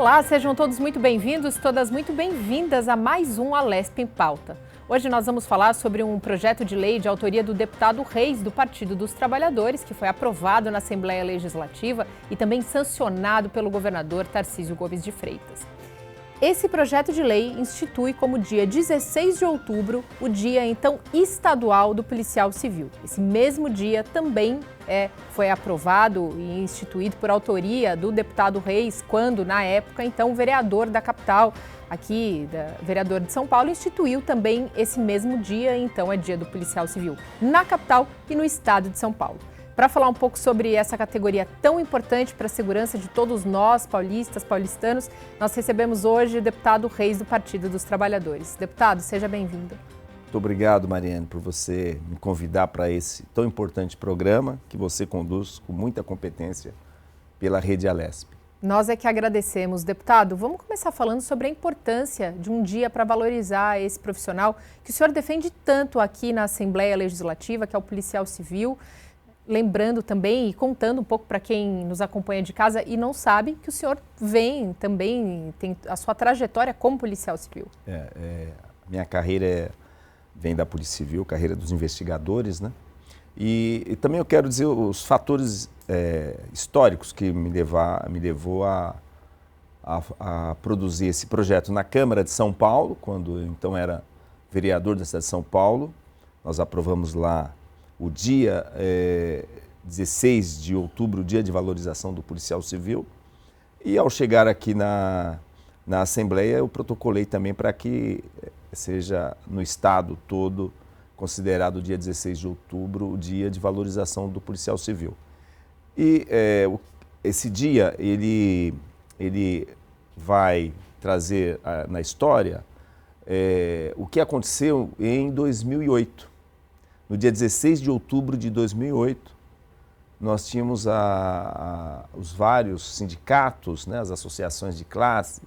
Olá, sejam todos muito bem-vindos, todas muito bem-vindas a mais um Alesp em Pauta. Hoje nós vamos falar sobre um projeto de lei de autoria do deputado Reis, do Partido dos Trabalhadores, que foi aprovado na Assembleia Legislativa e também sancionado pelo governador Tarcísio Gomes de Freitas. Esse projeto de lei institui como dia 16 de outubro o Dia, então, estadual do policial civil. Esse mesmo dia também foi aprovado e instituído por autoria do deputado Reis, quando, na época, então, o vereador da capital, vereador de São Paulo, instituiu também esse mesmo dia, então é Dia do Policial Civil, na capital e no estado de São Paulo. Para falar um pouco sobre essa categoria tão importante para a segurança de todos nós, paulistanos, nós recebemos hoje o deputado Reis do Partido dos Trabalhadores. Deputado, seja bem-vindo. Muito obrigado, Mariane, por você me convidar para esse tão importante programa que você conduz com muita competência pela Rede Alesp. Nós é que agradecemos, deputado. Vamos começar falando sobre a importância de um dia para valorizar esse profissional que o senhor defende tanto aqui na Assembleia Legislativa, que é o policial civil. Lembrando também e contando um pouco para quem nos acompanha de casa e não sabe que o senhor tem a sua trajetória como policial civil. Minha carreira vem da Polícia Civil, carreira dos investigadores, né? E também eu quero dizer os fatores históricos que me levou a produzir esse projeto na Câmara de São Paulo, quando então era vereador da cidade de São Paulo. Nós aprovamos lá o dia 16 de outubro, o dia de valorização do policial civil. E ao chegar aqui na Assembleia, eu protocolei também para que seja no estado todo considerado o dia 16 de outubro o dia de valorização do policial civil. E esse dia, ele vai trazer na história o que aconteceu em 2008. No dia 16 de outubro de 2008, nós tínhamos os vários sindicatos, né, as associações de classe,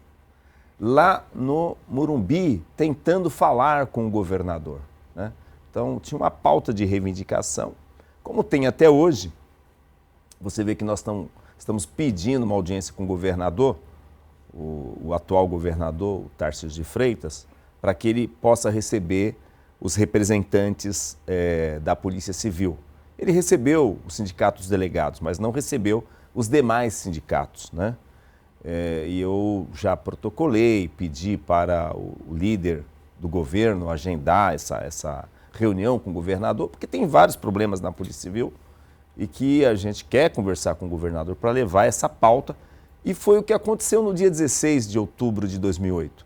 lá no Morumbi, tentando falar com o governador, né? Então, tinha uma pauta de reivindicação, como tem até hoje. Você vê que nós estamos pedindo uma audiência com o governador, o atual governador, o Tarcísio de Freitas, para que ele possa receber os representantes da Polícia Civil. Ele recebeu os sindicatos delegados, mas não recebeu os demais sindicatos, né? E eu já protocolei, pedi para o líder do governo agendar essa reunião com o governador, porque tem vários problemas na Polícia Civil e que a gente quer conversar com o governador para levar essa pauta. E foi o que aconteceu no dia 16 de outubro de 2008.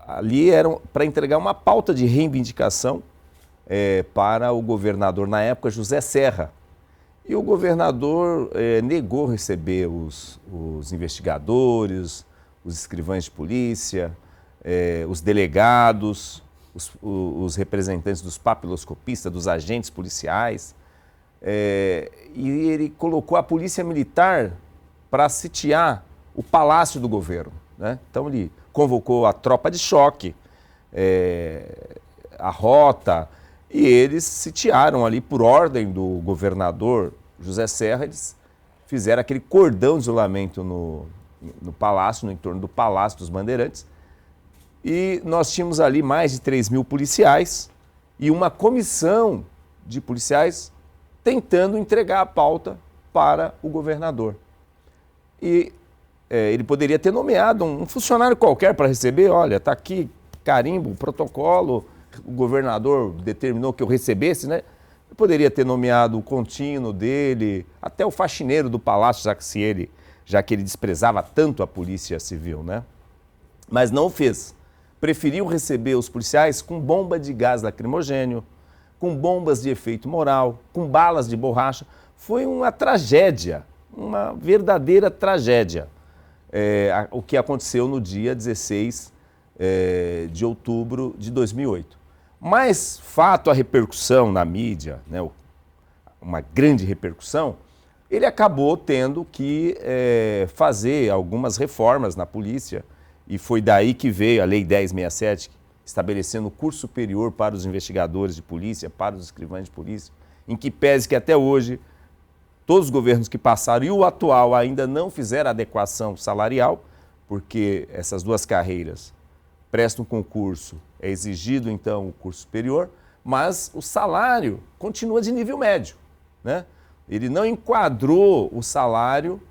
Ali era para entregar uma pauta de reivindicação para o governador, na época, José Serra. E o governador negou receber os investigadores, os escrivães de polícia, os delegados, os representantes dos papiloscopistas, dos agentes policiais. E ele colocou a polícia militar para sitiar o palácio do governo, né? Então ele convocou a tropa de choque, a rota, e eles sitiaram ali por ordem do governador José Serra. Eles fizeram aquele cordão de isolamento no palácio, no entorno do Palácio dos Bandeirantes, e nós tínhamos ali mais de 3.000 policiais e uma comissão de policiais tentando entregar a pauta para o governador. E ele poderia ter nomeado um funcionário qualquer para receber. Olha, está aqui, carimbo, protocolo, o governador determinou que eu recebesse, né? Eu poderia ter nomeado o contínuo dele, até o faxineiro do palácio, já que ele desprezava tanto a Polícia Civil, né? Mas não o fez. Preferiu receber os policiais com bomba de gás lacrimogênio, com bombas de efeito moral, com balas de borracha. Foi uma tragédia, uma verdadeira tragédia. O que aconteceu no dia 16 de outubro de 2008. Mas, fato, a repercussão na mídia, né, uma grande repercussão, ele acabou tendo que fazer algumas reformas na polícia, e foi daí que veio a Lei 10.67, estabelecendo o curso superior para os investigadores de polícia, para os escrivães de polícia, em que pese que até hoje todos os governos que passaram e o atual ainda não fizeram adequação salarial, porque essas duas carreiras prestam concurso, é exigido então o curso superior, mas o salário continua de nível médio, né? Ele não enquadrou o salário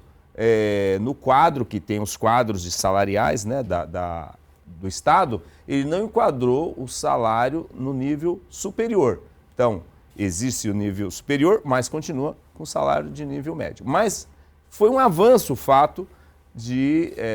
no quadro, que tem os quadros de salariais, né, do Estado, ele não enquadrou o salário no nível superior. Então, existe o nível superior, mas continua com salário de nível médio. Mas foi um avanço o fato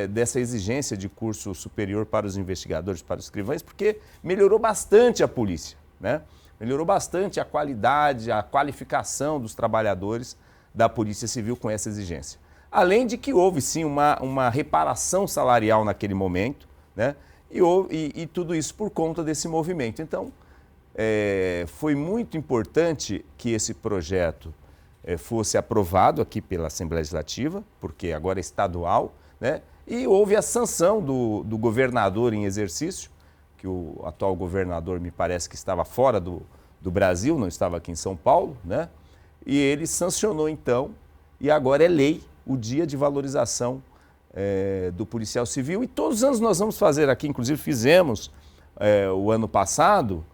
dessa exigência de curso superior para os investigadores, para os escrivães, porque melhorou bastante a polícia, né? Melhorou bastante a qualidade, a qualificação dos trabalhadores da Polícia Civil com essa exigência. Além de que houve, sim, uma reparação salarial naquele momento, né? E tudo isso por conta desse movimento. Então, foi muito importante que esse projeto fosse aprovado aqui pela Assembleia Legislativa, porque agora é estadual, né? E houve a sanção do governador em exercício, que o atual governador me parece que estava fora do Brasil, não estava aqui em São Paulo, né? E ele sancionou então, e agora é lei, o dia de valorização do policial civil. E todos os anos nós vamos fazer aqui, inclusive fizemos o ano passado,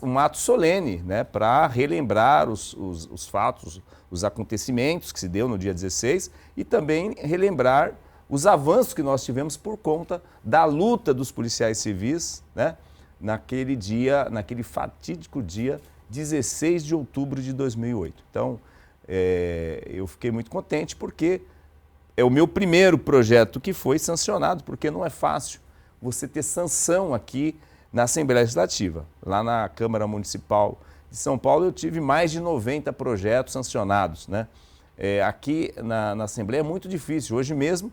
um ato solene, né, para relembrar os fatos, os acontecimentos que se deu no dia 16 e também relembrar os avanços que nós tivemos por conta da luta dos policiais civis, né, naquele fatídico dia 16 de outubro de 2008. Então, eu fiquei muito contente porque é o meu primeiro projeto que foi sancionado, porque não é fácil você ter sanção aqui na Assembleia Legislativa. Lá na Câmara Municipal de São Paulo eu tive mais de 90 projetos sancionados, né? Aqui na Assembleia é muito difícil. Hoje mesmo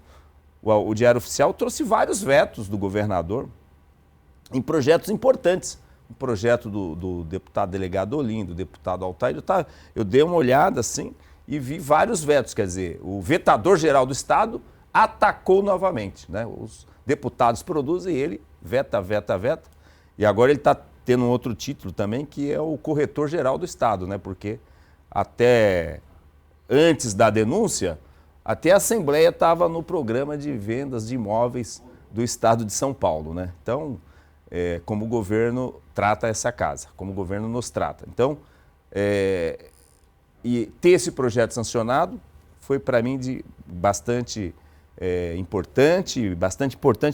o Diário Oficial trouxe vários vetos do governador em projetos importantes. O projeto do deputado delegado Olim, do deputado Altair, eu dei uma olhada assim e vi vários vetos. Quer dizer, o vetador-geral do Estado atacou novamente, né? Os deputados produzem e ele veta. E agora ele está tendo um outro título também, que é o corretor-geral do Estado, né? Porque até antes da denúncia, até a Assembleia estava no programa de vendas de imóveis do Estado de São Paulo, né? Então, como o governo trata essa casa, como o governo nos trata. Então, e ter esse projeto sancionado foi para mim bastante importante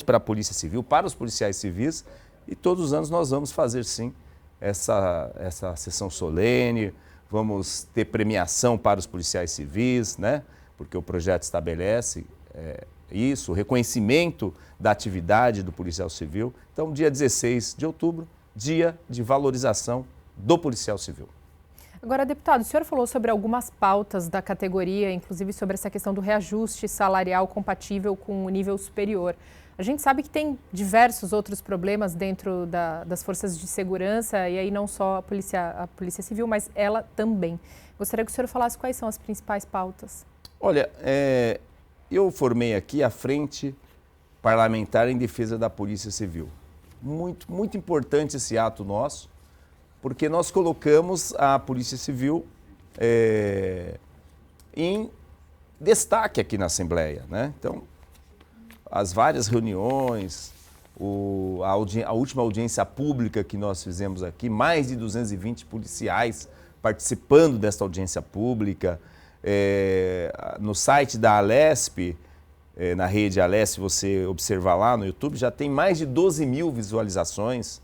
para a Polícia Civil, para os policiais civis, e todos os anos nós vamos fazer sim essa sessão solene, vamos ter premiação para os policiais civis, né? Porque o projeto estabelece isso, o reconhecimento da atividade do policial civil. Então, dia 16 de outubro, dia de valorização do policial civil. Agora, deputado, o senhor falou sobre algumas pautas da categoria, inclusive sobre essa questão do reajuste salarial compatível com o nível superior. A gente sabe que tem diversos outros problemas dentro das forças de segurança, e aí não só a Polícia Civil, mas ela também. Gostaria que o senhor falasse quais são as principais pautas. Olha, eu formei aqui a Frente Parlamentar em Defesa da Polícia Civil. Muito, muito importante esse ato nosso, porque nós colocamos a Polícia Civil em destaque aqui na Assembleia, né? Então, as várias reuniões, a última audiência pública que nós fizemos aqui, mais de 220 policiais participando dessa audiência pública. No site da Alesp, na rede Alesp, você observar lá no YouTube, já tem mais de 12 mil visualizações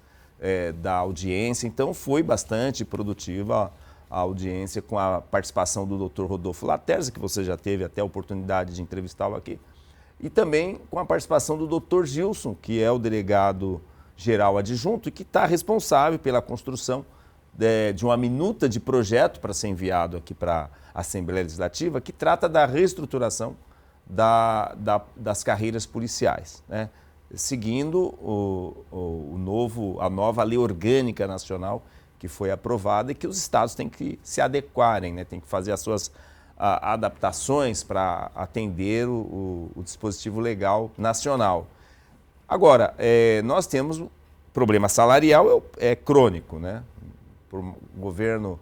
da audiência, então foi bastante produtiva a audiência com a participação do Dr. Rodolfo Laterza, que você já teve até a oportunidade de entrevistá-lo aqui, e também com a participação do Dr. Gilson, que é o delegado-geral adjunto e que está responsável pela construção de uma minuta de projeto para ser enviado aqui para a Assembleia Legislativa, que trata da reestruturação das carreiras policiais, né? Seguindo a nova Lei Orgânica Nacional que foi aprovada e que os estados têm que se adequarem, né? Têm que fazer as suas adaptações para atender o dispositivo legal nacional. Agora, nós temos problema salarial, crônico, né? O governo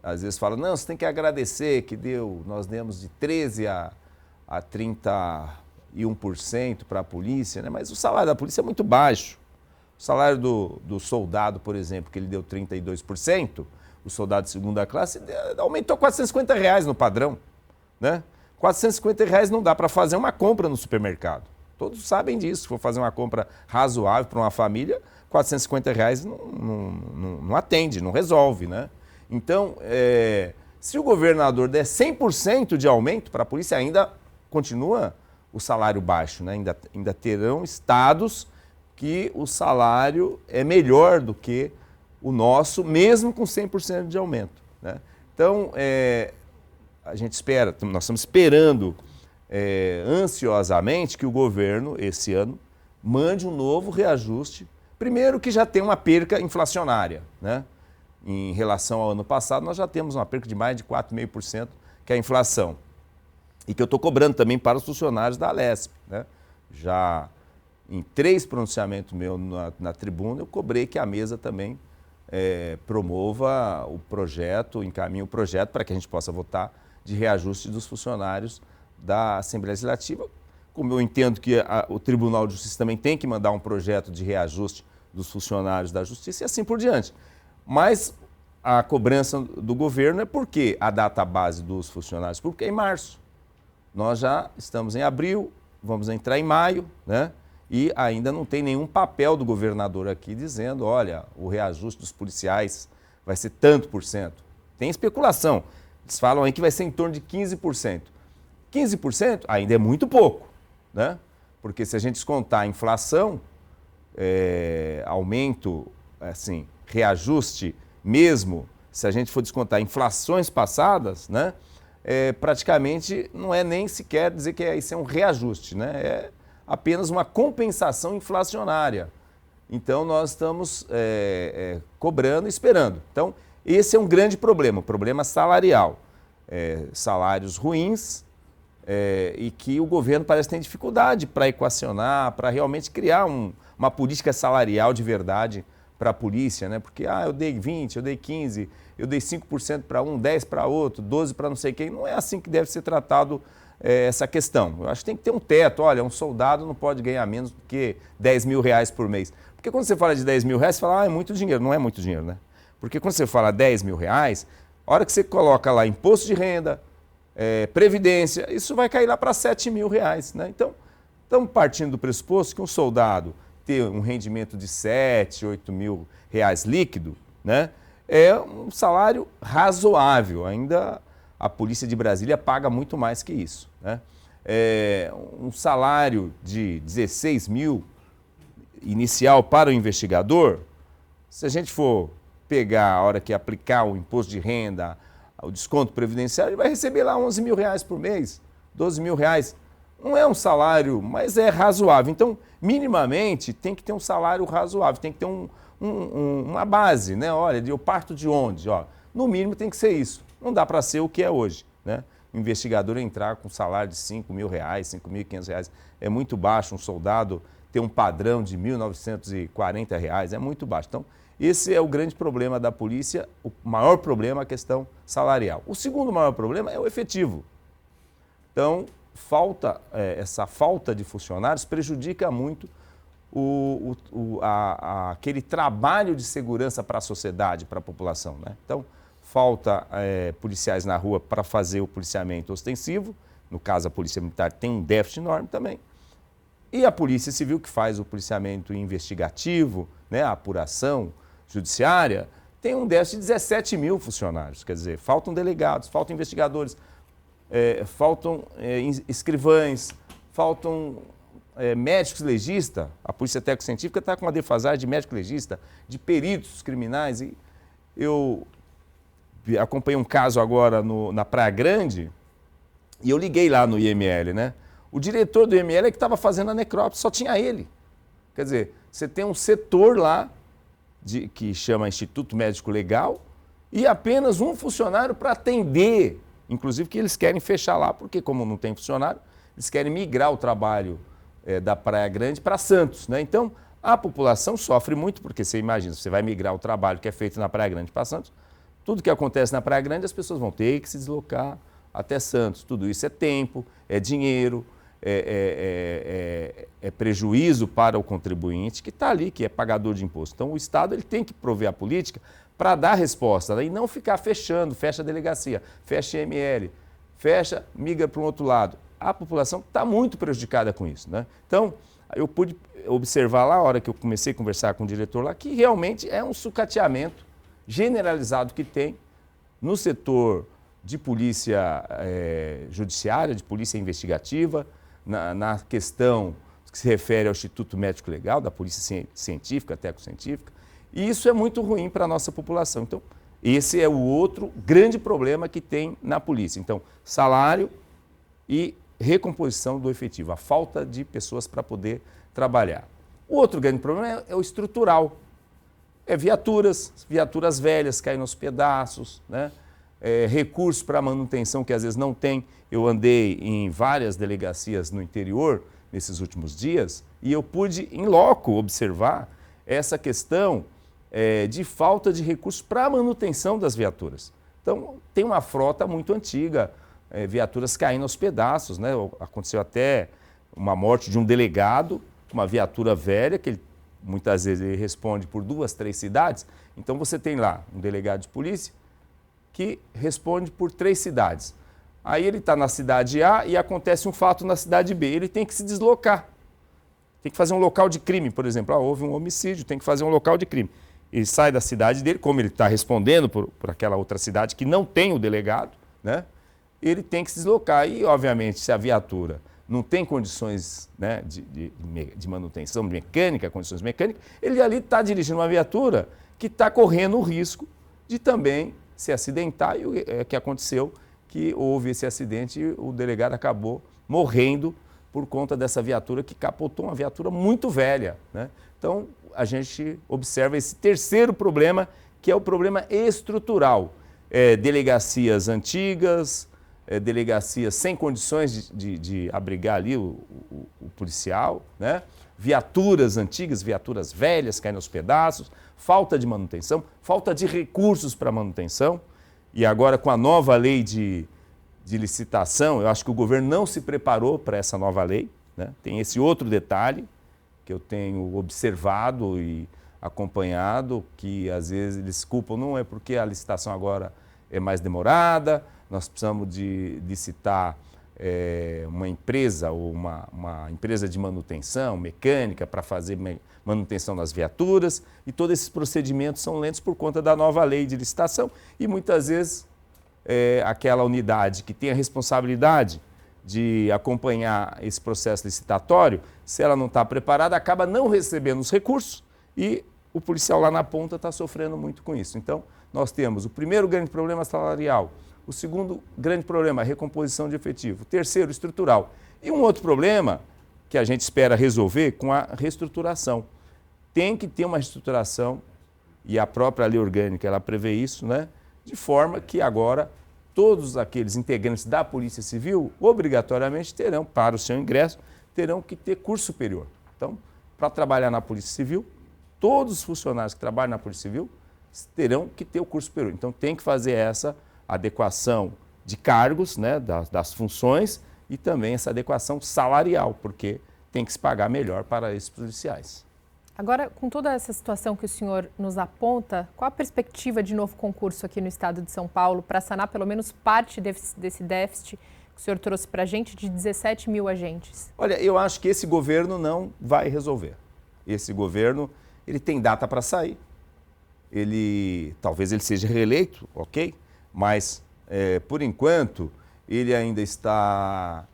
às vezes falam, não, você tem que agradecer que nós demos de 13% a 31% para a polícia, né? Mas o salário da polícia é muito baixo. O salário do soldado, por exemplo, que ele deu 32%, o soldado de segunda classe aumentou R$450 no padrão, né? R$450 não dá para fazer uma compra no supermercado. Todos sabem disso. Se for fazer uma compra razoável para uma família, R$450 não atende, não resolve, né? Então, se o governador der 100% de aumento para a polícia, ainda continua o salário baixo, né? Ainda terão estados que o salário é melhor do que o nosso, mesmo com 100% de aumento, né? Então, a gente espera, nós estamos esperando ansiosamente que o governo, esse ano, mande um novo reajuste. Primeiro que já tem uma perca inflacionária, né? Em relação ao ano passado, nós já temos uma perca de mais de 4,5%, que é a inflação. E que eu estou cobrando também para os funcionários da Alesp, né? Já em 3 pronunciamentos meus na tribuna, eu cobrei que a mesa também promova o projeto, encaminhe o projeto para que a gente possa votar de reajuste dos funcionários da Assembleia Legislativa. Como eu entendo que o Tribunal de Justiça também tem que mandar um projeto de reajuste dos funcionários da Justiça e assim por diante. Mas a cobrança do governo é porque a data base dos funcionários públicos é em março. Nós já estamos em abril, vamos entrar em maio, né? E ainda não tem nenhum papel do governador aqui dizendo, olha, o reajuste dos policiais vai ser tanto por cento. Tem especulação. Eles falam aí que vai ser em torno de 15%. 15% ainda é muito pouco, né? Porque se a gente descontar a inflação, aumento, assim, reajuste mesmo, se a gente for descontar inflações passadas, né? Praticamente não é nem sequer dizer que isso é um reajuste, né? É apenas uma compensação inflacionária. Então, nós estamos cobrando e esperando. Então, esse é um grande problema, o problema salarial. Salários ruins e que o governo parece ter dificuldade para equacionar, para realmente criar uma política salarial de verdade para a polícia, né? Porque eu dei 20%, eu dei 15%, eu dei 5% para um, 10% para outro, 12% para não sei quem. Não é assim que deve ser tratado essa questão. Eu acho que tem que ter um teto. Olha, um soldado não pode ganhar menos do que R$10.000 por mês. Porque quando você fala de R$10.000, você fala, é muito dinheiro. Não é muito dinheiro, né? Porque quando você fala R$10.000, a hora que você coloca lá imposto de renda, previdência, isso vai cair lá para R$7.000, né? Então, estamos partindo do pressuposto que um soldado ter um rendimento de R$7.000, R$8.000 líquido, né? É um salário razoável. Ainda a Polícia de Brasília paga muito mais que isso, né? Um salário de R$16.000 inicial para o investigador, se a gente for pegar a hora que aplicar o imposto de renda, o desconto previdenciário, ele vai receber lá R$11.000 por mês, R$12.000. Não é um salário, mas é razoável. Então, minimamente, tem que ter um salário razoável, tem que ter uma base, né? Olha, eu parto de onde? Ó, no mínimo tem que ser isso. Não dá para ser o que é hoje, né? O investigador entrar com um salário de R$5.000, R$5.500 é muito baixo. Um soldado ter um padrão de R$1.940 é muito baixo. Então, esse é o grande problema da polícia. O maior problema é a questão salarial. O segundo maior problema é o efetivo. Então, essa falta de funcionários prejudica muito aquele trabalho de segurança para a sociedade, para a população, né? Então, falta policiais na rua para fazer o policiamento ostensivo. No caso, a Polícia Militar tem um déficit enorme também. E a Polícia Civil, que faz o policiamento investigativo, né, a apuração judiciária, tem um déficit de 17.000 funcionários. Quer dizer, faltam delegados, faltam investigadores, faltam escrivães, faltam médicos legistas. A Polícia Técnico-Científica está com uma defasagem de médico legista, de peritos criminais. E eu acompanhei um caso agora na Praia Grande e eu liguei lá no IML, né? O diretor do IML é que estava fazendo a necrópsia, só tinha ele. Quer dizer, você tem um setor lá que chama Instituto Médico Legal e apenas um funcionário para atender. Inclusive que eles querem fechar lá, porque como não tem funcionário, eles querem migrar o trabalho da Praia Grande para Santos, né? Então, a população sofre muito, porque você imagina, você vai migrar o trabalho que é feito na Praia Grande para Santos, Tudo que acontece na Praia Grande, as pessoas vão ter que se deslocar até Santos. Tudo isso é tempo, é dinheiro, é prejuízo para o contribuinte que está ali, que é pagador de imposto. Então, o Estado ele tem que prover a política para dar resposta, né? E não ficar fechando, fecha a delegacia, fecha a IML, fecha, migra para um outro lado. A população está muito prejudicada com isso, né? Então, eu pude observar lá, a hora que eu comecei a conversar com o diretor lá, que realmente é um sucateamento generalizado que tem no setor de polícia judiciária, de polícia investigativa, na questão que se refere ao Instituto Médico Legal, da polícia científica, técnico-científica, e isso é muito ruim para a nossa população. Então, esse é o outro grande problema que tem na polícia. Então, salário e recomposição do efetivo, a falta de pessoas para poder trabalhar. O outro grande problema é o estrutural. Viaturas velhas caem nos pedaços, né? Recursos para manutenção que às vezes não tem. Eu andei em várias delegacias no interior nesses últimos dias e eu pude, em loco, observar essa questão de falta de recursos para a manutenção das viaturas. Então, tem uma frota muito antiga, viaturas caindo aos pedaços, né? Aconteceu até uma morte de um delegado, uma viatura velha, que muitas vezes ele responde por 2, 3 cidades. Então, você tem lá um delegado de polícia que responde por 3 cidades. Aí ele está na cidade A e acontece um fato na cidade B. Ele tem que se deslocar. Tem que fazer um local de crime, por exemplo. Houve um homicídio, tem que fazer um local de crime. Ele sai da cidade dele, como ele está respondendo por aquela outra cidade que não tem o delegado, né? Ele tem que se deslocar. E, obviamente, se a viatura não tem condições, né, de manutenção mecânica, condições mecânicas, ele ali está dirigindo uma viatura que está correndo o risco de também se acidentar. E o que aconteceu, que houve esse acidente e o delegado acabou morrendo por conta dessa viatura que capotou, uma viatura muito velha, né? Então, a gente observa esse terceiro problema, que é o problema estrutural. Delegacias antigas, delegacias sem condições de abrigar ali o policial, né? Viaturas antigas, viaturas velhas caindo aos pedaços, falta de manutenção, falta de recursos para manutenção. E agora, com a nova lei de licitação, eu acho que o governo não se preparou para essa nova lei, né? Tem esse outro detalhe que eu tenho observado e acompanhado, que às vezes eles culpam, não é porque a licitação agora é mais demorada, nós precisamos de licitar uma empresa ou uma empresa de manutenção mecânica para fazer manutenção das viaturas, e todos esses procedimentos são lentos por conta da nova lei de licitação e muitas vezes aquela unidade que tem a responsabilidade de acompanhar esse processo licitatório, se ela não está preparada, acaba não recebendo os recursos e o policial lá na ponta está sofrendo muito com isso. Então, nós temos o primeiro grande problema salarial, o segundo grande problema, a recomposição de efetivo, o terceiro, estrutural. E um outro problema que a gente espera resolver com a reestruturação. Tem que ter uma reestruturação, e a própria lei orgânica ela prevê isso, né? De forma que agora todos aqueles integrantes da Polícia Civil, obrigatoriamente terão, para o seu ingresso, terão que ter curso superior. Então, para trabalhar na Polícia Civil, todos os funcionários que trabalham na Polícia Civil terão que ter o curso superior. Então, tem que fazer essa adequação de cargos, né, das funções, e também essa adequação salarial, porque tem que se pagar melhor para esses policiais. Agora, com toda essa situação que o senhor nos aponta, qual a perspectiva de novo concurso aqui no estado de São Paulo para sanar pelo menos parte desse déficit que o senhor trouxe para a gente de 17 mil agentes? Olha, eu acho que esse governo não vai resolver. Esse governo, ele tem data para sair. Talvez ele seja reeleito, ok? Mas, por enquanto, ele ainda está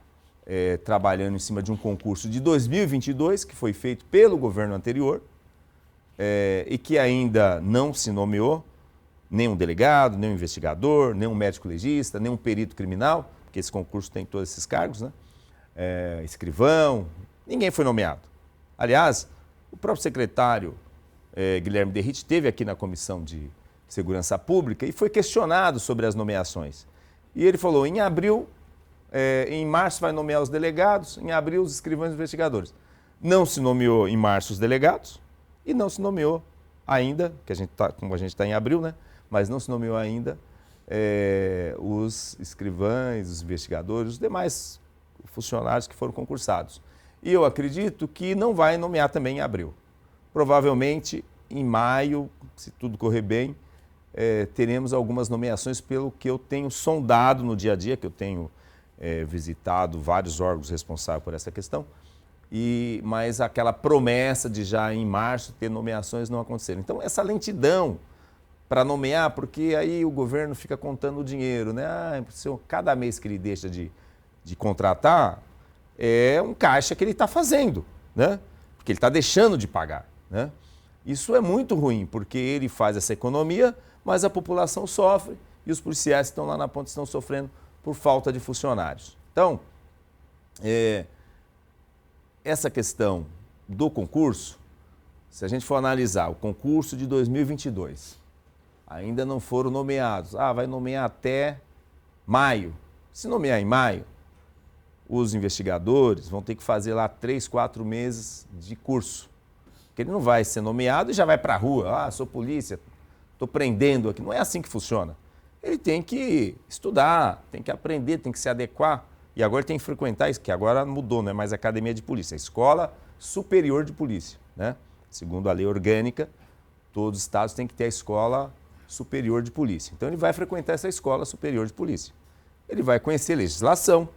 trabalhando em cima de um concurso de 2022, que foi feito pelo governo anterior, e que ainda não se nomeou nenhum delegado, nenhum investigador, nenhum médico legista, nenhum perito criminal, porque esse concurso tem todos esses cargos, né? Escrivão, ninguém foi nomeado. Aliás, o próprio secretário Guilherme Derrite esteve aqui na Comissão de Segurança Pública e foi questionado sobre as nomeações. E ele falou, em março vai nomear os delegados, em abril os escrivães e investigadores. Não se nomeou em março os delegados e não se nomeou ainda, como a gente está em abril, né? mas não se nomeou ainda os escrivães, os investigadores, os demais funcionários que foram concursados. E eu acredito que não vai nomear também em abril. Provavelmente em maio, se tudo correr bem, teremos algumas nomeações pelo que eu tenho sondado no dia a dia, que eu tenho visitado vários órgãos responsáveis por essa questão, mas aquela promessa de já em março ter nomeações não aconteceram. Então essa lentidão para nomear, porque aí o governo fica contando o dinheiro, né? Cada mês que ele deixa de contratar, é um caixa que ele está fazendo, né? Porque ele está deixando de pagar, né? Isso é muito ruim, porque ele faz essa economia, mas a população sofre e os policiais que estão lá na ponta estão sofrendo por falta de funcionários. Então, essa questão do concurso, se a gente for analisar o concurso de 2022, ainda não foram nomeados. Vai nomear até maio. Se nomear em maio, os investigadores vão ter que fazer lá 3, 4 meses de curso. Porque ele não vai ser nomeado e já vai para a rua. Sou polícia, estou prendendo aqui. Não é assim que funciona. Ele tem que estudar, tem que aprender, tem que se adequar. E agora ele tem que frequentar isso, que agora mudou, não é mais academia de polícia, é Escola Superior de Polícia, né? Segundo a lei orgânica, todos os estados têm que ter a Escola Superior de Polícia. Então ele vai frequentar essa Escola Superior de Polícia. Ele vai conhecer legislação,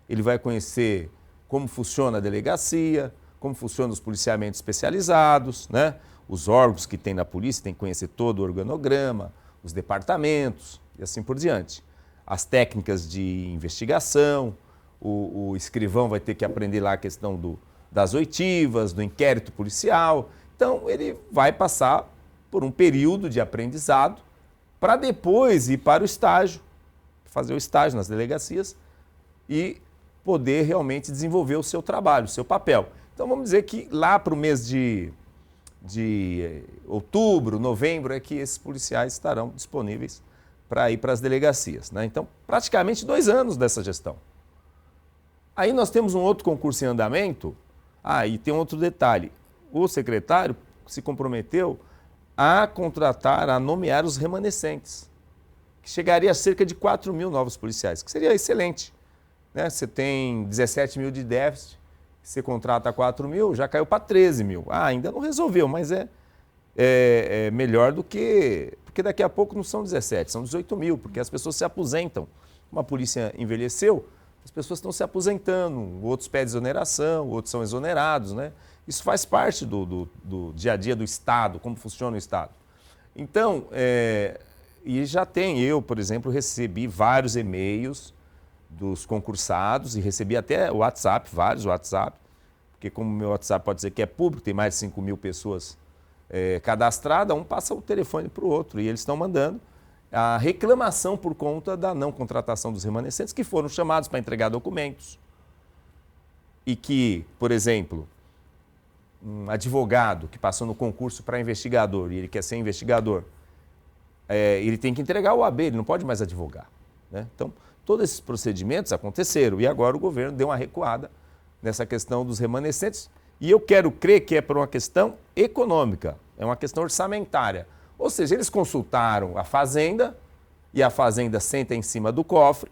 ele vai conhecer como funciona a delegacia, como funcionam os policiamentos especializados, né? Os órgãos que tem na polícia, tem que conhecer todo o organograma, os departamentos e assim por diante. As técnicas de investigação, o escrivão vai ter que aprender lá a questão das oitivas, do inquérito policial. Então ele vai passar por um período de aprendizado para depois ir para o estágio, fazer o estágio nas delegacias e poder realmente desenvolver o seu trabalho, o seu papel. Então vamos dizer que lá para o mês de outubro, novembro, é que esses policiais estarão disponíveis para ir para as delegacias, né? Então, praticamente 2 anos dessa gestão. Aí nós temos um outro concurso em andamento. E tem um outro detalhe. O secretário se comprometeu a contratar, a nomear os remanescentes, que chegaria a cerca de 4 mil novos policiais, que seria excelente, né? Você tem 17 mil de déficit, você contrata 4 mil, já caiu para 13 mil. Ainda não resolveu, mas é melhor do que... Porque daqui a pouco não são 17, são 18 mil, porque as pessoas se aposentam. Como a polícia envelheceu, as pessoas estão se aposentando, outros pedem exoneração, outros são exonerados, né? Isso faz parte do dia a dia do Estado, como funciona o Estado. Então, e já eu, por exemplo, recebi vários e-mails dos concursados e recebi até WhatsApp, vários WhatsApp, porque como o meu WhatsApp pode dizer que é público, tem mais de 5 mil pessoas cadastradas, um passa o telefone para o outro e eles estão mandando a reclamação por conta da não contratação dos remanescentes que foram chamados para entregar documentos e que, por exemplo, um advogado que passou no concurso para investigador e ele quer ser investigador, ele tem que entregar o AB, ele não pode mais advogar, né? Então, todos esses procedimentos aconteceram e agora o governo deu uma recuada nessa questão dos remanescentes e eu quero crer que é por uma questão econômica, é uma questão orçamentária. Ou seja, eles consultaram a Fazenda e a Fazenda senta em cima do cofre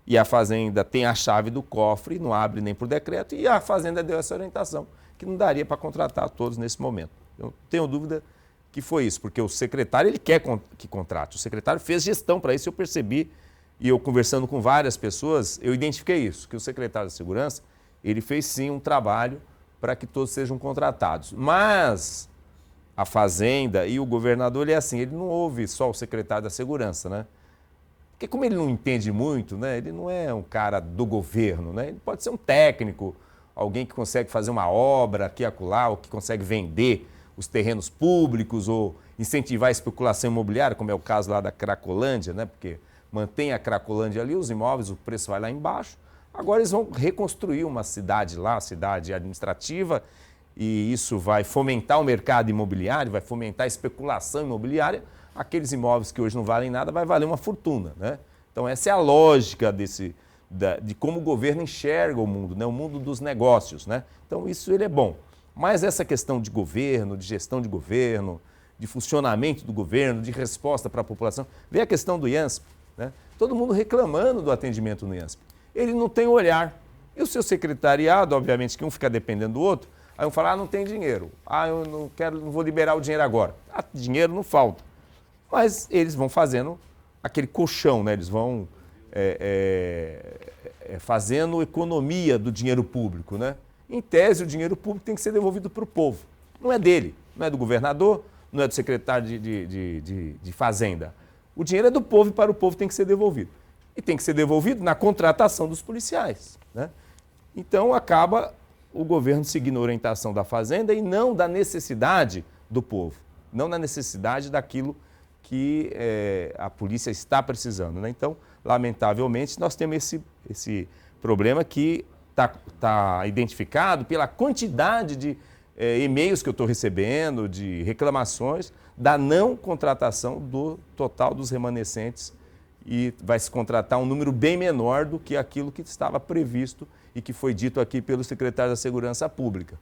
e a Fazenda tem a chave do cofre, não abre nem por decreto e a Fazenda deu essa orientação que não daria para contratar todos nesse momento. Eu tenho dúvida que foi isso, porque o secretário ele quer que contrate. O secretário fez gestão para isso, eu percebi, e eu conversando com várias pessoas, eu identifiquei isso, que o secretário da Segurança, ele fez sim um trabalho para que todos sejam contratados. Mas a Fazenda e o governador, ele é assim, ele não ouve só o secretário da Segurança, né? Porque como ele não entende muito, né? Ele não é um cara do governo, né? Ele pode ser um técnico, alguém que consegue fazer uma obra aqui e acolá, ou que consegue vender os terrenos públicos, ou incentivar a especulação imobiliária, como é o caso lá da Cracolândia, né? Porque mantém a Cracolândia ali, os imóveis, o preço vai lá embaixo. Agora eles vão reconstruir uma cidade lá, cidade administrativa, e isso vai fomentar o mercado imobiliário, vai fomentar a especulação imobiliária. Aqueles imóveis que hoje não valem nada, vai valer uma fortuna, né? Então essa é a lógica de como o governo enxerga o mundo, né? O mundo dos negócios, né? Então isso ele é bom. Mas essa questão de governo, de gestão de governo, de funcionamento do governo, de resposta para a população. Vê a questão do IANSP, né? Todo mundo reclamando do atendimento no IANSP. Ele não tem olhar. E o seu secretariado, obviamente, que um fica dependendo do outro, aí um fala, não tem dinheiro. Eu não vou liberar o dinheiro agora. Dinheiro não falta. Mas eles vão fazendo aquele colchão, né? Eles vão fazendo economia do dinheiro público, né? Em tese, o dinheiro público tem que ser devolvido para o povo. Não é dele, não é do governador, não é do secretário de Fazenda. O dinheiro é do povo e para o povo tem que ser devolvido. E tem que ser devolvido na contratação dos policiais, né? Então, acaba o governo seguindo a orientação da Fazenda e não da necessidade do povo, não da necessidade daquilo que a polícia está precisando, né? Então, lamentavelmente, nós temos esse problema que está identificado pela quantidade de e-mails que eu estou recebendo, de reclamações, da não contratação do total dos remanescentes, e vai se contratar um número bem menor do que aquilo que estava previsto e que foi dito aqui pelo secretário da Segurança Pública.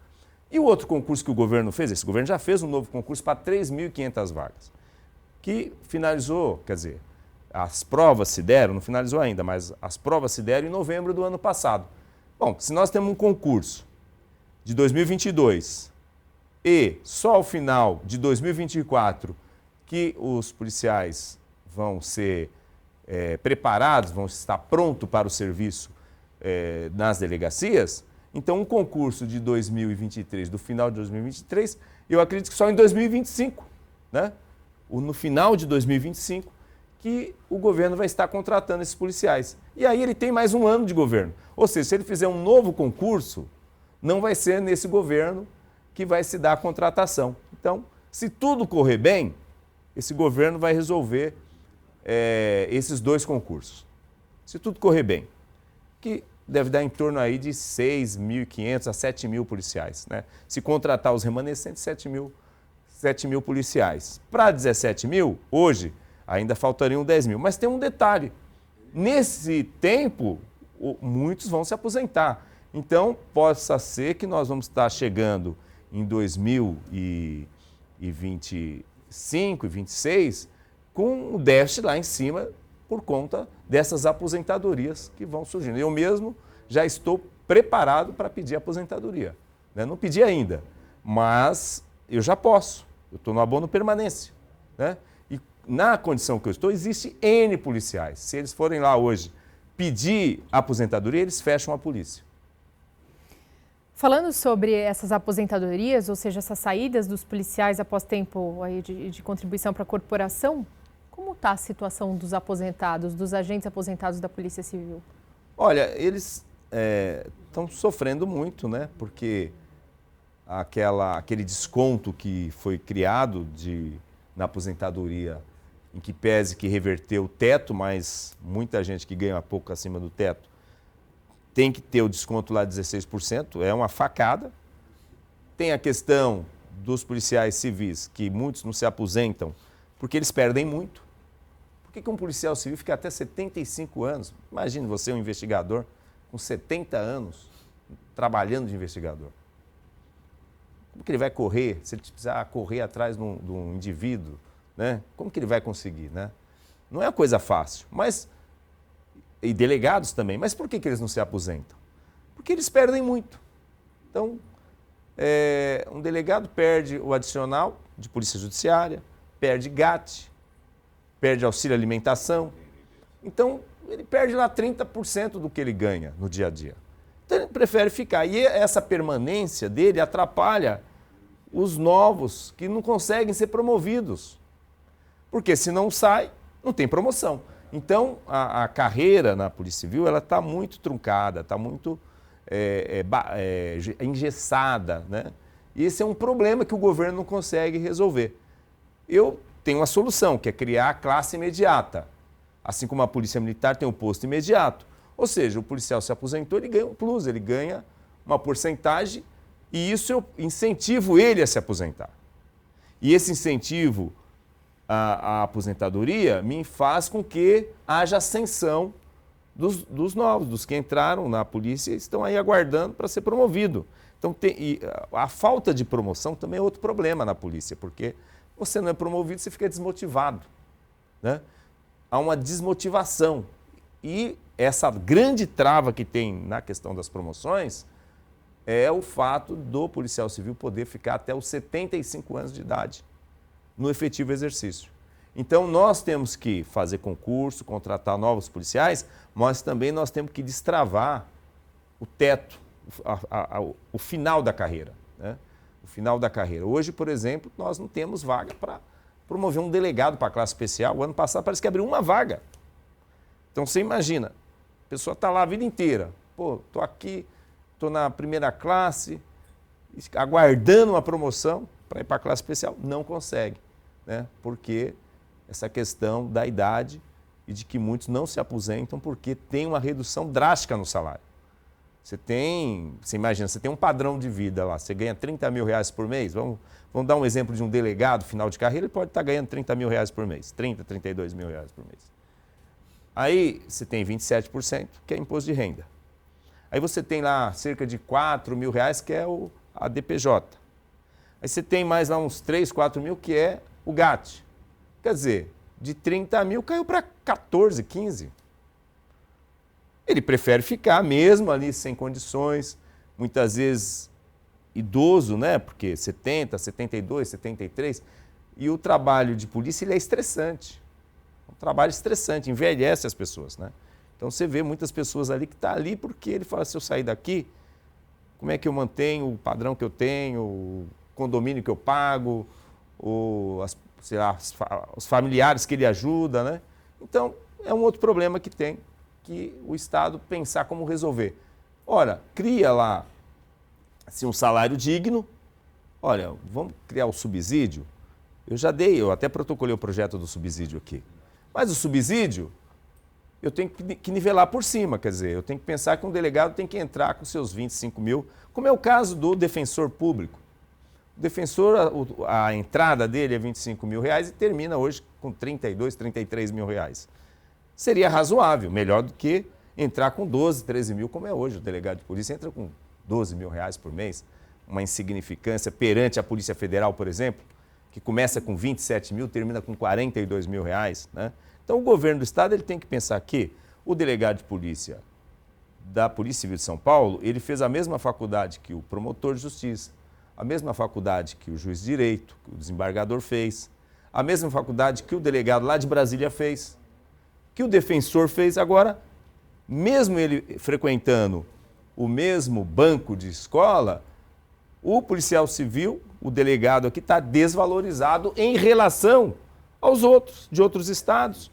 E o outro concurso que o governo fez, esse governo já fez um novo concurso para 3.500 vagas, que finalizou, quer dizer, as provas se deram, não finalizou ainda, mas as provas se deram em novembro do ano passado. Bom, se nós temos um concurso de 2022 e só ao final de 2024 que os policiais vão ser preparados, vão estar prontos para o serviço nas delegacias, então um concurso de 2023, do final de 2023, eu acredito que só em 2025, né? No final de 2025, que o governo vai estar contratando esses policiais. E aí ele tem mais um ano de governo. Ou seja, se ele fizer um novo concurso, não vai ser nesse governo que vai se dar a contratação. Então, se tudo correr bem, esse governo vai resolver esses dois concursos. Se tudo correr bem, que deve dar em torno aí de 6.500 a 7.000 policiais, né? Se contratar os remanescentes, 7.000 policiais. Para 17.000, hoje, ainda faltariam 10.000. Mas tem um detalhe, nesse tempo, muitos vão se aposentar. Então, possa ser que nós vamos estar chegando em 2025 e 2026 com o déficit lá em cima por conta dessas aposentadorias que vão surgindo. Eu mesmo já estou preparado para pedir aposentadoria, né? Não pedi ainda, mas eu já posso. Eu estou no abono permanência, né? E na condição que eu estou, existe N policiais. Se eles forem lá hoje pedir aposentadoria, eles fecham a polícia. Falando sobre essas aposentadorias, ou seja, essas saídas dos policiais após tempo aí de contribuição para a corporação, como está a situação dos aposentados, dos agentes aposentados da Polícia Civil? Olha, eles estão sofrendo muito, né? Porque aquele desconto que foi criado na aposentadoria, em que pese que reverteu o teto, mas muita gente que ganha pouco acima do teto tem que ter o desconto lá de 16%, é uma facada. Tem a questão dos policiais civis, que muitos não se aposentam porque eles perdem muito. Por que um policial civil fica até 75 anos? Imagine você, um investigador, com 70 anos, trabalhando de investigador. Como que ele vai correr, se ele precisar correr atrás de um indivíduo, né? Como que ele vai conseguir, né? Não é uma coisa fácil, e delegados também. Mas por que eles não se aposentam? Porque eles perdem muito. Então, um delegado perde o adicional de polícia judiciária, perde GAT, perde auxílio alimentação. Então, ele perde lá 30% do que ele ganha no dia a dia. Então, ele prefere ficar. E essa permanência dele atrapalha os novos que não conseguem ser promovidos. Porque se não sai, não tem promoção. Então, a carreira na Polícia Civil está muito truncada, está muito engessada, né? E esse é um problema que o governo não consegue resolver. Eu tenho uma solução, que é criar a classe imediata. Assim como a Polícia Militar tem um posto imediato. Ou seja, o policial se aposentou, ele ganha um plus, ele ganha uma porcentagem e isso eu incentivo ele a se aposentar. E esse incentivo a aposentadoria me faz com que haja ascensão dos novos, dos que entraram na polícia e estão aí aguardando para ser promovido. Então, a falta de promoção também é outro problema na polícia, porque você não é promovido, você fica desmotivado, né? Há uma desmotivação. E essa grande trava que tem na questão das promoções é o fato do policial civil poder ficar até os 75 anos de idade no efetivo exercício. Então, nós temos que fazer concurso, contratar novos policiais, mas também nós temos que destravar o teto, o final da carreira, né? O final da carreira. Hoje, por exemplo, nós não temos vaga para promover um delegado para a classe especial. O ano passado parece que abriu uma vaga. Então, você imagina, a pessoa está lá a vida inteira. Pô, estou aqui, estou na primeira classe, aguardando uma promoção para ir para a classe especial. Não consegue, né? Porque essa questão da idade e de que muitos não se aposentam porque tem uma redução drástica no salário. Você imagina, você tem um padrão de vida lá, você ganha 30 mil reais por mês, vamos dar um exemplo de um delegado final de carreira, ele pode estar ganhando 30 mil reais por mês, 30, 32 mil reais por mês. Aí você tem 27%, que é imposto de renda. Aí você tem lá cerca de 4 mil reais, que é a DPJ. Aí você tem mais lá uns 3, 4 mil, que é o GAT. Quer dizer, de 30 mil caiu para 14, 15. Ele prefere ficar mesmo ali sem condições, muitas vezes idoso, né? Porque 70, 72, 73. E o trabalho de polícia ele é estressante. É um trabalho estressante, envelhece as pessoas, né? Então você vê muitas pessoas ali que estão ali porque ele fala, se eu sair daqui, como é que eu mantenho o padrão que eu tenho, o condomínio que eu pago, sei lá, os familiares que ele ajuda, né? Então, é um outro problema que tem que o Estado pensar como resolver. Ora, cria lá assim, um salário digno. Olha, vamos criar o subsídio. Eu até protocolei o projeto do subsídio aqui. Mas o subsídio, eu tenho que nivelar por cima, quer dizer, eu tenho que pensar que um delegado tem que entrar com seus 25 mil, como é o caso do defensor público. O defensor, a entrada dele é 25 mil reais e termina hoje com 32, 33 mil reais. Seria razoável, melhor do que entrar com 12, 13 mil, como é hoje. O delegado de polícia entra com 12 mil reais por mês, uma insignificância perante a Polícia Federal, por exemplo, que começa com 27 mil, termina com 42 mil reais, né? Então, o governo do Estado ele tem que pensar que o delegado de polícia da Polícia Civil de São Paulo, ele fez a mesma faculdade que o promotor de justiça, a mesma faculdade que o juiz de direito, que o desembargador fez, a mesma faculdade que o delegado lá de Brasília fez, que o defensor fez. Agora, mesmo ele frequentando o mesmo banco de escola, o policial civil, o delegado aqui, está desvalorizado em relação aos outros, de outros estados.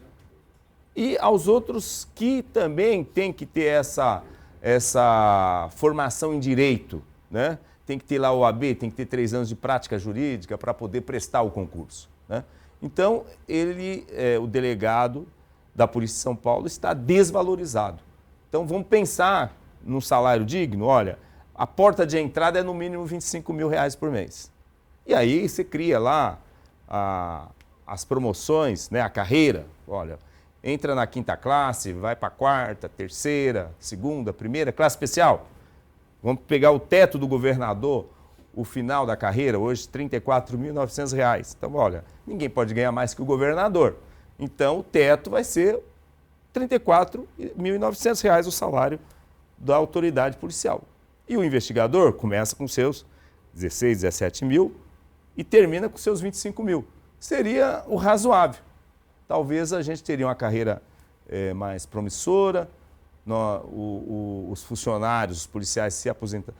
E aos outros que também têm que ter essa formação em direito, né? Tem que ter lá o OAB, tem que ter 3 anos de prática jurídica para poder prestar o concurso, né? Então, o delegado da Polícia de São Paulo está desvalorizado. Então, vamos pensar num salário digno. Olha, a porta de entrada é no mínimo 25 mil reais por mês. E aí você cria lá as promoções, né, a carreira. Olha, entra na 5ª classe, vai para a 4ª, 3ª, 2ª, 1ª, classe especial. Vamos pegar o teto do governador, o final da carreira, hoje R$ 34.900. Então, olha, ninguém pode ganhar mais que o governador. Então, o teto vai ser R$ 34.900 o salário da autoridade policial. E o investigador começa com seus 16, 17 mil e termina com seus 25 mil. Seria o razoável. Talvez a gente teria uma carreira mais promissora, os funcionários, os policiais se aposentam,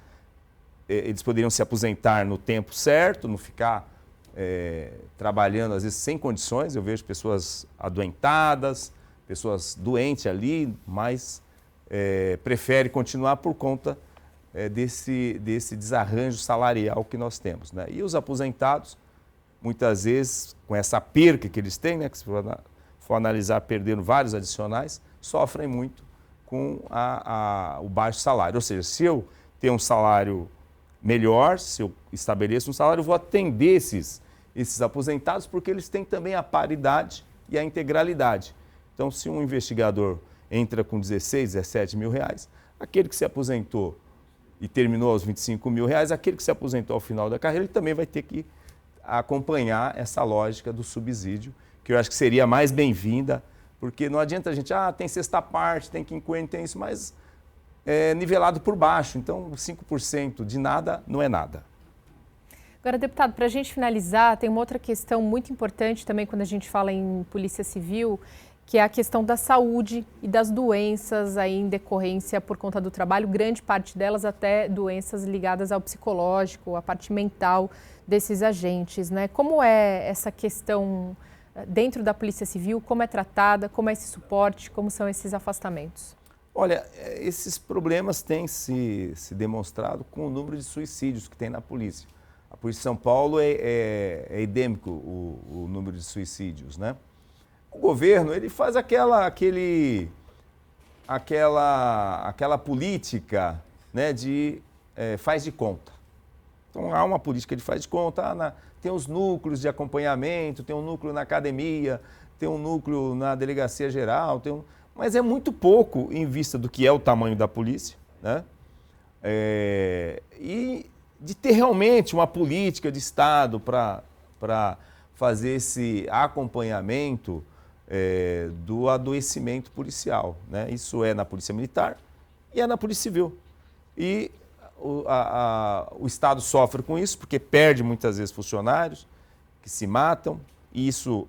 eles poderiam se aposentar no tempo certo, não ficar trabalhando às vezes sem condições. Eu vejo pessoas adoentadas, pessoas doentes ali, mas preferem continuar por conta desse desarranjo salarial que nós temos, né? E os aposentados, muitas vezes, com essa perca que eles têm, né, que se for analisar, perdendo vários adicionais, sofrem muito com o baixo salário. Ou seja, se eu tenho um salário melhor, se eu estabeleço um salário, eu vou atender esses aposentados, porque eles têm também a paridade e a integralidade. Então, se um investigador entra com 16, 17 mil reais, aquele que se aposentou e terminou aos 25 mil reais, aquele que se aposentou ao final da carreira, ele também vai ter que acompanhar essa lógica do subsídio, que eu acho que seria mais bem-vinda, porque não adianta a gente, tem sexta parte, tem quinquênio, tem isso, mas é nivelado por baixo, então 5% de nada não é nada. Agora, deputado, para a gente finalizar, tem uma outra questão muito importante também quando a gente fala em Polícia Civil, que é a questão da saúde e das doenças aí em decorrência por conta do trabalho, grande parte delas até doenças ligadas ao psicológico, à parte mental desses agentes, né? Como é essa questão dentro da Polícia Civil, como é tratada, como é esse suporte, como são esses afastamentos? Olha, esses problemas têm se demonstrado com o número de suicídios que tem na polícia. A Polícia de São Paulo é endêmico o número de suicídios, né? O governo, ele faz aquela política, né, de faz de conta. Então, há uma política de faz de conta, tem os núcleos de acompanhamento, tem um núcleo na academia, tem um núcleo na delegacia geral, mas é muito pouco em vista do que é o tamanho da polícia, né? E de ter realmente uma política de Estado para fazer esse acompanhamento do adoecimento policial, né? Isso é na Polícia Militar e é na Polícia Civil. E o Estado sofre com isso porque perde muitas vezes funcionários que se matam, e isso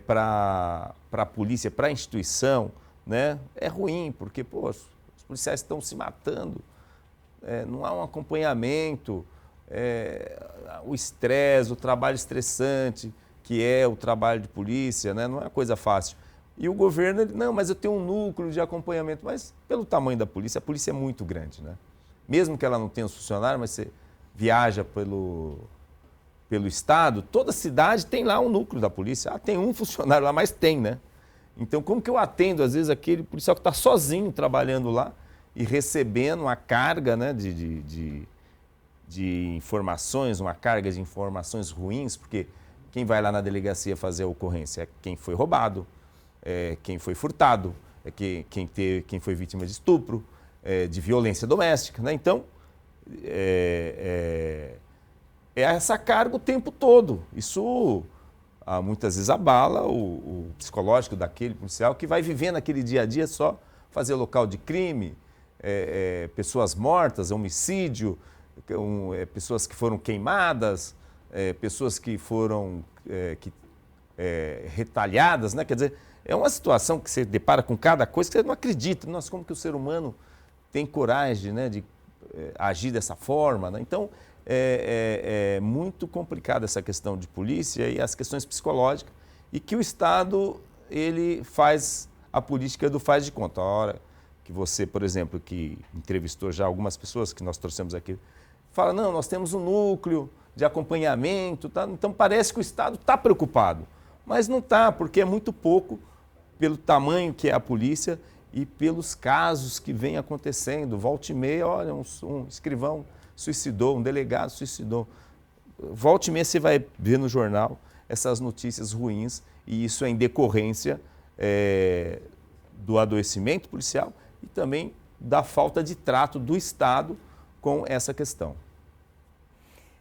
para a polícia, para a instituição, né, é ruim, porque os policiais estão se matando, não há um acompanhamento, o estresse, o trabalho estressante, que é o trabalho de polícia, né, não é coisa fácil. E o governo, não, mas eu tenho um núcleo de acompanhamento, mas pelo tamanho da polícia, a polícia é muito grande, né? Mesmo que ela não tenha os funcionários, mas você viaja pelo estado, toda cidade tem lá um núcleo da polícia. Tem um funcionário lá, mas tem, né? Então, como que eu atendo, às vezes, aquele policial que está sozinho trabalhando lá e recebendo uma carga, né, de informações, uma carga de informações ruins, porque quem vai lá na delegacia fazer a ocorrência é quem foi roubado, quem foi furtado, quem foi vítima de estupro, de violência doméstica, né? Então, é essa carga o tempo todo. Isso muitas vezes abala o psicológico daquele policial que vai vivendo aquele dia a dia só fazer local de crime, pessoas mortas, homicídio, pessoas que foram queimadas, pessoas que foram retalhadas, né? Quer dizer, é uma situação que você depara com cada coisa que você não acredita. Nossa, como que o ser humano tem coragem, né, de agir dessa forma, né? Então, é muito complicada essa questão de polícia e as questões psicológicas, e que o Estado, ele faz a política do faz de conta. A hora que você, por exemplo, que entrevistou já algumas pessoas que nós trouxemos aqui, fala, não, nós temos um núcleo de acompanhamento, tá? Então parece que o Estado está preocupado, mas não está, porque é muito pouco pelo tamanho que é a polícia e pelos casos que vêm acontecendo. Volta e meia, olha, um escrivão suicidou, um delegado suicidou. Volta e meia você vai ver no jornal essas notícias ruins, e isso é em decorrência do adoecimento policial e também da falta de trato do Estado com essa questão.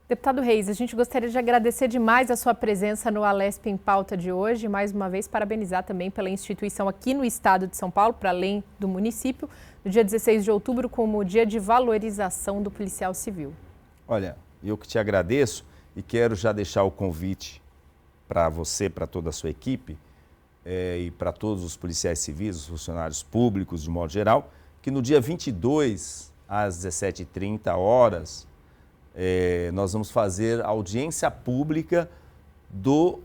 Deputado Reis, a gente gostaria de agradecer demais a sua presença no Alesp em Pauta de hoje. Mais uma vez, parabenizar também pela instituição aqui no estado de São Paulo, para além do município, no dia 16 de outubro, como o Dia de Valorização do Policial Civil. Olha, eu que te agradeço e quero já deixar o convite para você, para toda a sua equipe e para todos os policiais civis, os funcionários públicos de modo geral, que no dia 22, às 17h30, nós vamos fazer audiência pública do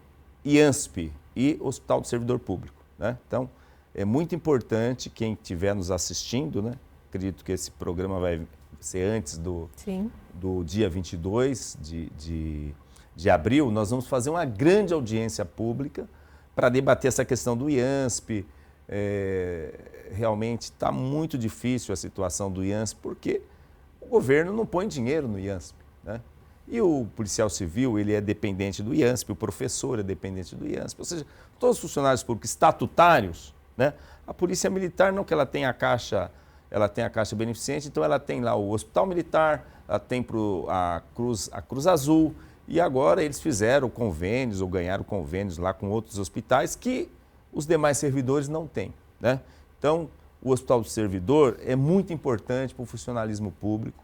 IANSP e Hospital do Servidor Público, né? Então, é muito importante quem estiver nos assistindo, né? Acredito que esse programa vai ser antes do dia 22 de abril. Nós vamos fazer uma grande audiência pública para debater essa questão do IANSP. Realmente está muito difícil a situação do IANSP, porque o governo não põe dinheiro no IANSP, né? E o policial civil, ele é dependente do IANSP, o professor é dependente do IANSP, ou seja, todos os funcionários públicos estatutários, né? A Polícia Militar não, que ela tem a caixa beneficente, então ela tem lá o Hospital Militar, ela tem a Cruz Azul, e agora eles fizeram convênios ou ganharam convênios lá com outros hospitais que os demais servidores não têm, né? Então, o Hospital do Servidor é muito importante para o funcionalismo público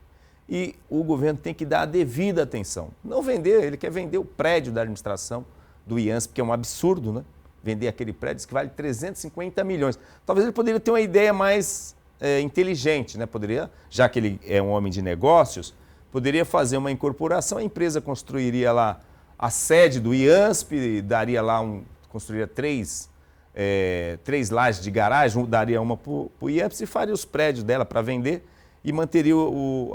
e o governo tem que dar a devida atenção. Não vender, ele quer vender o prédio da administração do IANSP, que é um absurdo, né? Vender aquele prédio que vale 350 milhões. Talvez ele poderia ter uma ideia mais inteligente, né? Poderia, já que ele é um homem de negócios, poderia fazer uma incorporação, a empresa construiria lá a sede do IANSP, daria lá construiria três lajes de garagem, daria uma para o IANSP e faria os prédios dela para vender e manteria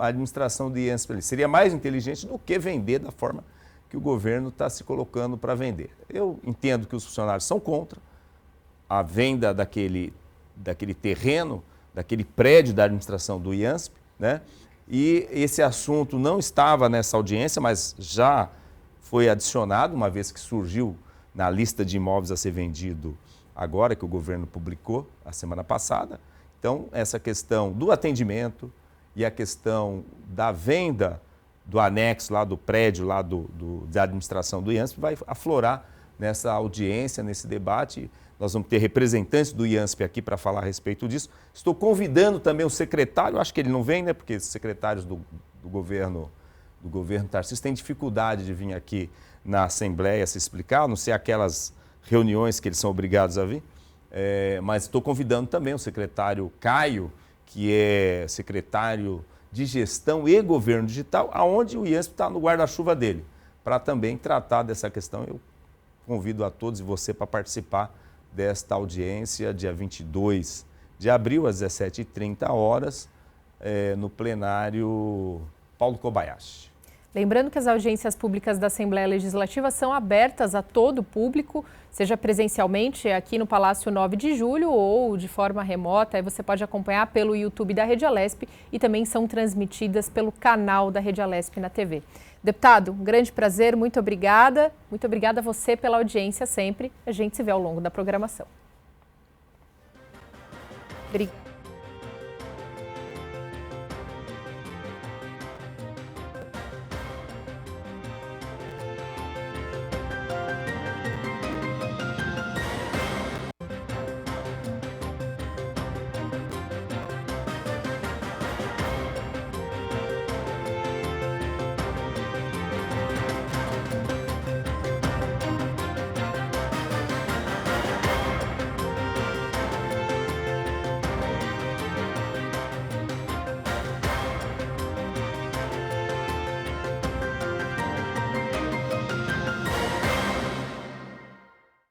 a administração do IANSP ali. Seria mais inteligente do que vender da forma que o governo está se colocando para vender. Eu entendo que os funcionários são contra a venda daquele terreno, daquele prédio da administração do IANSP, né? E esse assunto não estava nessa audiência, mas já foi adicionado, uma vez que surgiu na lista de imóveis a ser vendido agora, que o governo publicou a semana passada. Então, essa questão do atendimento e a questão da venda do anexo lá do prédio lá da administração do IANSP vai aflorar nessa audiência, nesse debate. Nós vamos ter representantes do IANSP aqui para falar a respeito disso. Estou convidando também o secretário, acho que ele não vem, né? Porque os secretários do governo Tarcísio têm dificuldade de vir aqui na Assembleia se explicar, a não ser aquelas reuniões que eles são obrigados a vir. Mas estou convidando também o secretário Caio, que é secretário de Gestão e Governo Digital, aonde o IANSP está no guarda-chuva dele, para também tratar dessa questão. Eu convido a todos e você para participar desta audiência, dia 22 de abril, às 17h30, no plenário Paulo Kobayashi. Lembrando que as audiências públicas da Assembleia Legislativa são abertas a todo o público, seja presencialmente aqui no Palácio 9 de Julho ou de forma remota. Aí você pode acompanhar pelo YouTube da Rede Alesp e também são transmitidas pelo canal da Rede Alesp na TV. Deputado, um grande prazer, muito obrigada. Muito obrigada a você pela audiência sempre. A gente se vê ao longo da programação. Obrigada.